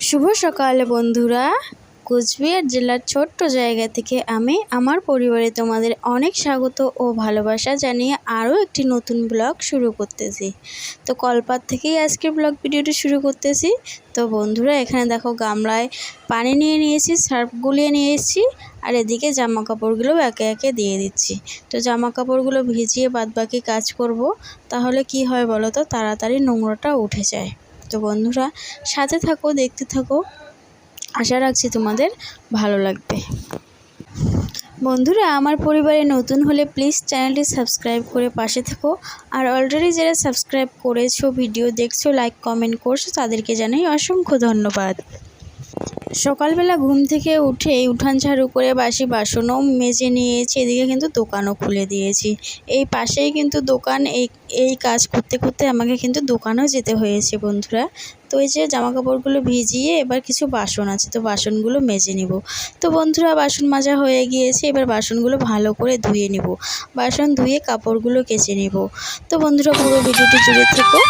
শুভ সকাল বন্ধুরা। কোচবিহার জেলার ছোট্ট জায়গা থেকে আমি আমার পরিবারে তোমাদের অনেক স্বাগত ও ভালোবাসা জানিয়ে আরও একটি নতুন ব্লগ শুরু করতেছি। তো কলপাড় থেকেই আজকের ব্লগ ভিডিওটি শুরু করতেছি। তো বন্ধুরা, এখানে দেখো গামলায় পানি নিয়ে নিয়েছি, সার্ফ গুলিয়ে নিয়ে এসেছি, আর এদিকে জামা কাপড়গুলো একে একে দিয়ে দিচ্ছি। তো জামা কাপড়গুলো ভিজিয়ে বাদবাকি কাজ করব, তাহলে কি হয় বলো তো, তাড়াতাড়ি নোংরাটা উঠে যায়। তো বন্ধুরা, সাথে থাকো, দেখতে থাকো, আশা রাখছি তোমাদের ভালো লাগবে। বন্ধুরা, আমার পরিবারে নতুন হলে প্লিজ চ্যানেলটি সাবস্ক্রাইব করে পাশে থেকো। আর অলরেডি যারা সাবস্ক্রাইব করেছো, ভিডিও দেখছো, লাইক কমেন্ট করছো, তাদেরকে জানাই অসংখ্য ধন্যবাদ। সকালবেলা ঘুম থেকে উঠে উঠান ঝাড়ু করে বাসি বাসনও মেজে নিয়েছি, এদিকে কিন্তু দোকানও খুলে দিয়েছি। এই পাশেই কিন্তু দোকান, এই কাজ করতে করতে আমাকে কিন্তু দোকানেও যেতে হয়েছে বন্ধুরা। তো এই যে জামা কাপড়গুলো ভিজিয়ে এবার কিছু বাসন আছে, তো বাসনগুলো মেজে নিব। তো বন্ধুরা, বাসন মাজা হয়ে গিয়েছে, এবার বাসনগুলো ভালো করে ধুয়ে নিব। বাসন ধুয়ে কাপড়গুলো কেচে নিব। তো বন্ধুরা, পুরো ভিডিওটি জুড়ে থেকো।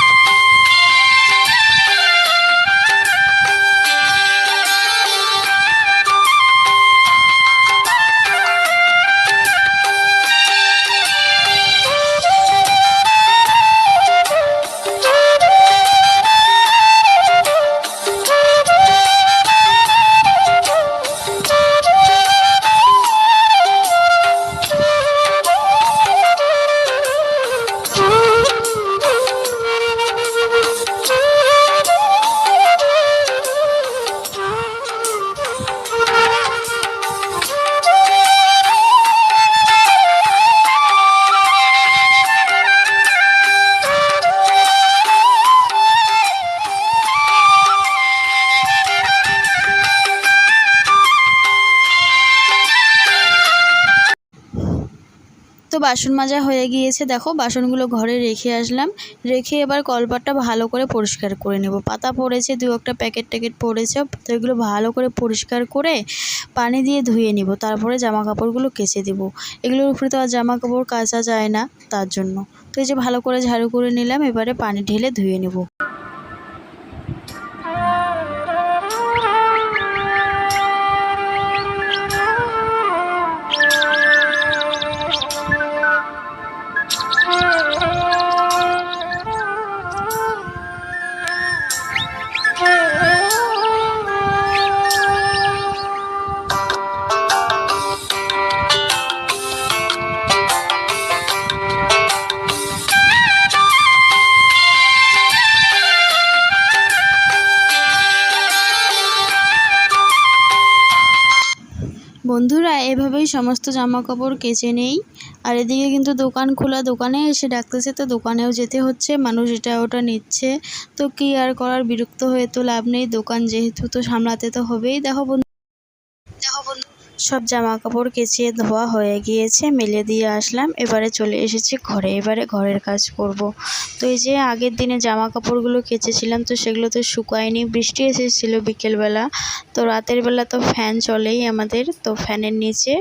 তো বাসন মাজা হয়ে গিয়েছে, দেখো বাসনগুলো ঘরে রেখে আসলাম। রেখে এবার কলপাড়টা ভালো করে পরিষ্কার করে নেব। পাতা পড়েছে, দু একটা প্যাকেট পড়েছে, তো এগুলো ভালো করে পরিষ্কার করে পানি দিয়ে ধুয়ে নিব। তারপরে জামা কাপড়গুলো কেচে দেব। এগুলোর উপরে তো আর জামা কাপড় কাচা যায় না, তার জন্য। তো এই যে ভালো করে ঝাড়ু করে নিলাম, এবারে পানি ঢেলে ধুয়ে নেব। বন্ধুরা, এভাবেই সমস্ত জামা কাপড় কেচে নেই। আর এদিকে কিন্তু দোকান খোলা, দোকানে এসে ডাকতেছে, তো দোকানেও যেতে হচ্ছে। মানুষ এটা ওটা নিচ্ছে, তো কি আর করার, বিরক্ত হয়ে তো লাভ নেই। দোকান যেহেতু, তো সামলাতে তো হবেই। দেখো বন্ধু, সব জামা কাপড় কেচে ধোয়া হয়ে গিয়েছে, মেলে দিয়ে আসলাম। এবারে চলে এসেছি ঘরে, এবারে ঘরের কাজ করব। তো এই যে আগের দিনে জামা কাপড়গুলো কেচেছিলাম, তো সেগুলো তো শুকায়নি, বৃষ্টি এসেছিলো বিকেলবেলা। তো রাতের বেলা তো ফ্যান চলেই আমাদের, তো ফ্যানের নিচে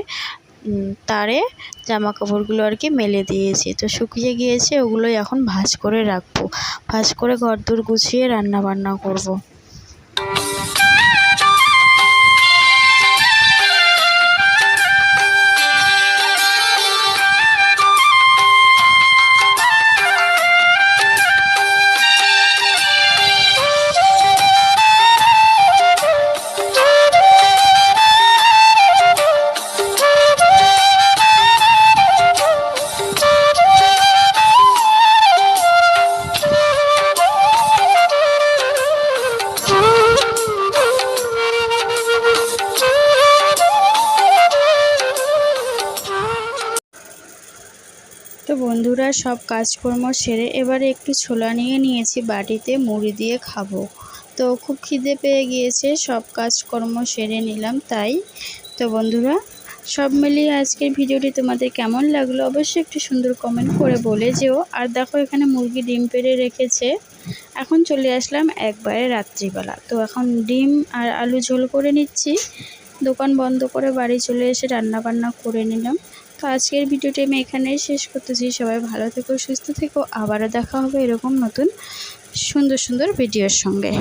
তারে জামা কাপড়গুলো আর কি মেলে দিয়েছি। তো শুকিয়ে গিয়েছে, ওগুলোই এখন ভাঁজ করে রাখবো। ভাঁজ করে ঘরদোর গুছিয়ে রান্না বান্না করব। তো বন্ধুরা, সব কাজকর্ম সেরে এবারে একটু ছোলা নিয়ে নিয়েছি বাটিতে, মুড়ি দিয়ে খাবো। তো খুব খিদে পেয়ে গিয়েছে, সব কাজকর্ম সেরে নিলাম তাই। তো বন্ধুরা, সব মিলিয়ে আজকের ভিডিওটি তোমাদের কেমন লাগলো অবশ্যই একটু সুন্দর কমেন্ট করে বলে যেও। আর দেখো, এখানে মুরগি ডিম পেড়ে রেখেছে। এখন চলে আসলাম একবারে রাত্রিবেলা। তো এখন ডিম আর আলু ঝোল করে নিচ্ছি। দোকান বন্ধ করে বাড়ি চলে এসে রান্না বান্না করে নিলাম। তো আজকের ভিডিওটি আমি এখানেই শেষ করতেছি। সবাই ভালো থেকো, সুস্থ থেকো। আবারও দেখা হবে এরকম নতুন সুন্দর সুন্দর ভিডিওর সঙ্গে।